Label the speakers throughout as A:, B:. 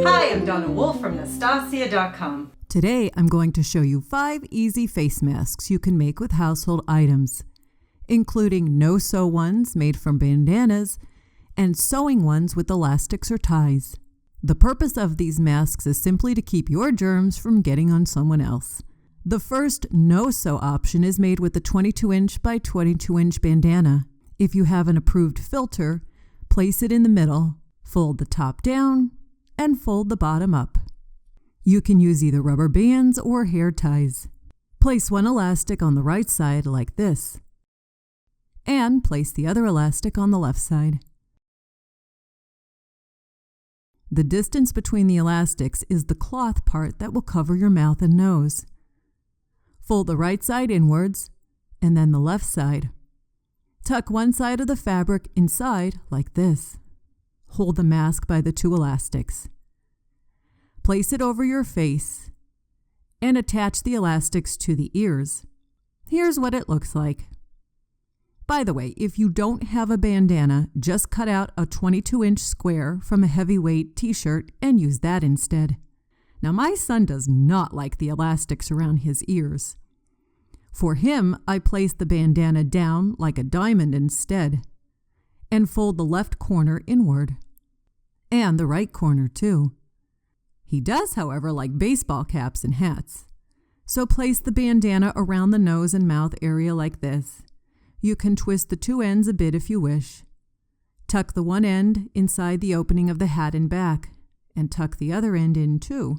A: Hi, I'm Donna Wolfe from Naztazia.com.
B: Today, I'm going to show you 5 easy face masks you can make with household items, including no-sew ones made from bandanas and sewing ones with elastics or ties. The purpose of these masks is simply to keep your germs from getting on someone else. The first no-sew option is made with a 22-inch by 22-inch bandana. If you have an approved filter, place it in the middle, fold the top down, and fold the bottom up. You can use either rubber bands or hair ties. Place one elastic on the right side like this, and place the other elastic on the left side. The distance between the elastics is the cloth part that will cover your mouth and nose. Fold the right side inwards, and then the left side. Tuck one side of the fabric inside like this. Hold the mask by the 2 elastics. Place it over your face and attach the elastics to the ears. Here's what it looks like. By the way, if you don't have a bandana, just cut out a 22-inch square from a heavyweight t-shirt and use that instead. Now, my son does not like the elastics around his ears. For him, I place the bandana down like a diamond instead and fold the left corner inward. And the right corner too. He does, however, like baseball caps and hats. So place the bandana around the nose and mouth area like this. You can twist the 2 ends a bit if you wish. Tuck the one end inside the opening of the hat and back, and tuck the other end in too.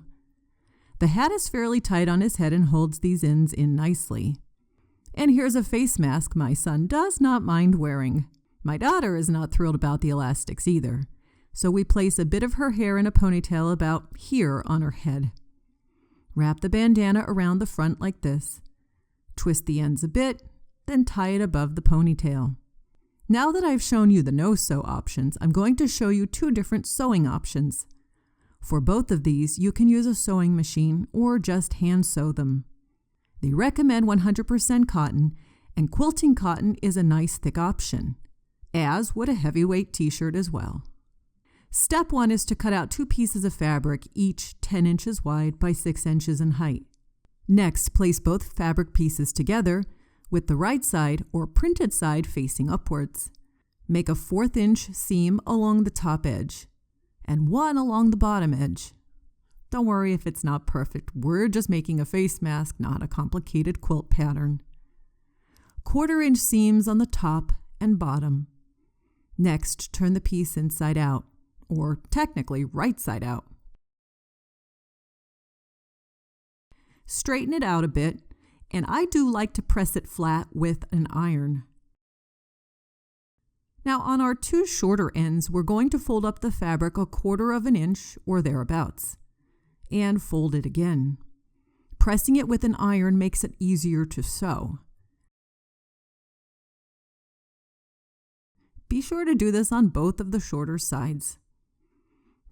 B: The hat is fairly tight on his head and holds these ends in nicely. And here's a face mask my son does not mind wearing. My daughter is not thrilled about the elastics either, so we place a bit of her hair in a ponytail about here on her head. Wrap the bandana around the front like this. Twist the ends a bit, then tie it above the ponytail. Now that I've shown you the no-sew options, I'm going to show you 2 different sewing options. For both of these, you can use a sewing machine or just hand sew them. They recommend 100% cotton, and quilting cotton is a nice thick option, as would a heavyweight t-shirt as well. Step 1 is to cut out 2 pieces of fabric, each 10 inches wide by 6 inches in height. Next, place both fabric pieces together with the right side or printed side facing upwards. Make a 1/4 inch seam along the top edge and 1 along the bottom edge. Don't worry if it's not perfect. We're just making a face mask, not a complicated quilt pattern. 1/4 inch seams on the top and bottom. Next, turn the piece inside out, or technically right side out. Straighten it out a bit, and I do like to press it flat with an iron. Now on our 2 shorter ends, we're going to fold up the fabric 1/4 inch or thereabouts, and fold it again. Pressing it with an iron makes it easier to sew. Be sure to do this on both of the shorter sides.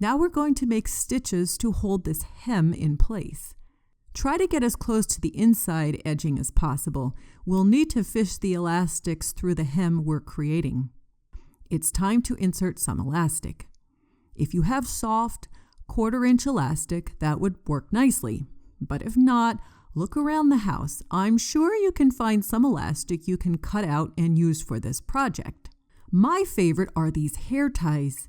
B: Now we're going to make stitches to hold this hem in place. Try to get as close to the inside edging as possible. We'll need to fish the elastics through the hem we're creating. It's time to insert some elastic. If you have soft 1/4 inch elastic, that would work nicely. But if not, look around the house. I'm sure you can find some elastic you can cut out and use for this project. My favorite are these hair ties.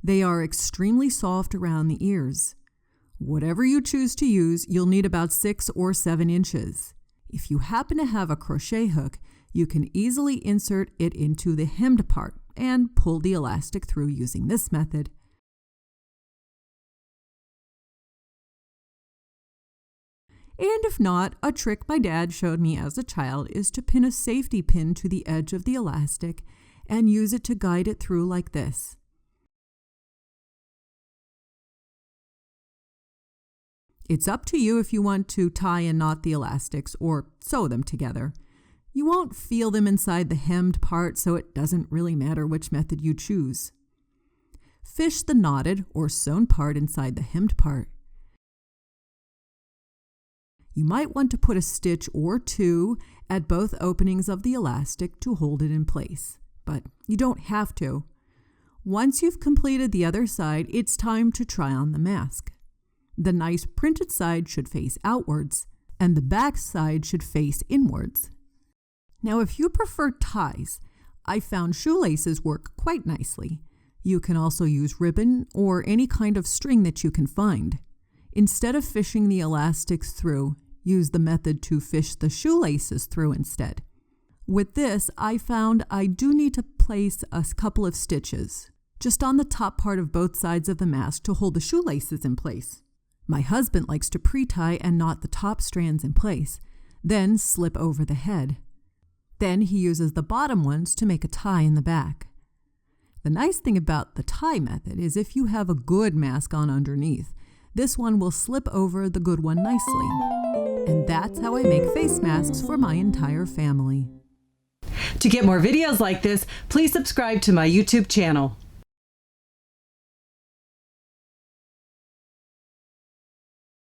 B: They are extremely soft around the ears. Whatever you choose to use, you'll need about 6 or 7 inches. If you happen to have a crochet hook, you can easily insert it into the hemmed part and pull the elastic through using this method. And if not, a trick my dad showed me as a child is to pin a safety pin to the edge of the elastic and use it to guide it through like this. It's up to you if you want to tie and knot the elastics or sew them together. You won't feel them inside the hemmed part, so it doesn't really matter which method you choose. Fish the knotted or sewn part inside the hemmed part. You might want to put a stitch or 2 at both openings of the elastic to hold it in place, but you don't have to. Once you've completed the other side, it's time to try on the mask. The nice printed side should face outwards, and the back side should face inwards. Now, if you prefer ties, I found shoelaces work quite nicely. You can also use ribbon or any kind of string that you can find. Instead of fishing the elastics through, use the method to fish the shoelaces through instead. With this, I found I do need to place a couple of stitches just on the top part of both sides of the mask to hold the shoelaces in place. My husband likes to pre-tie and knot the top strands in place, then slip over the head. Then he uses the bottom ones to make a tie in the back. The nice thing about the tie method is if you have a good mask on underneath, this one will slip over the good one nicely. And that's how I make face masks for my entire family.
A: To get more videos like this, please subscribe to my YouTube channel.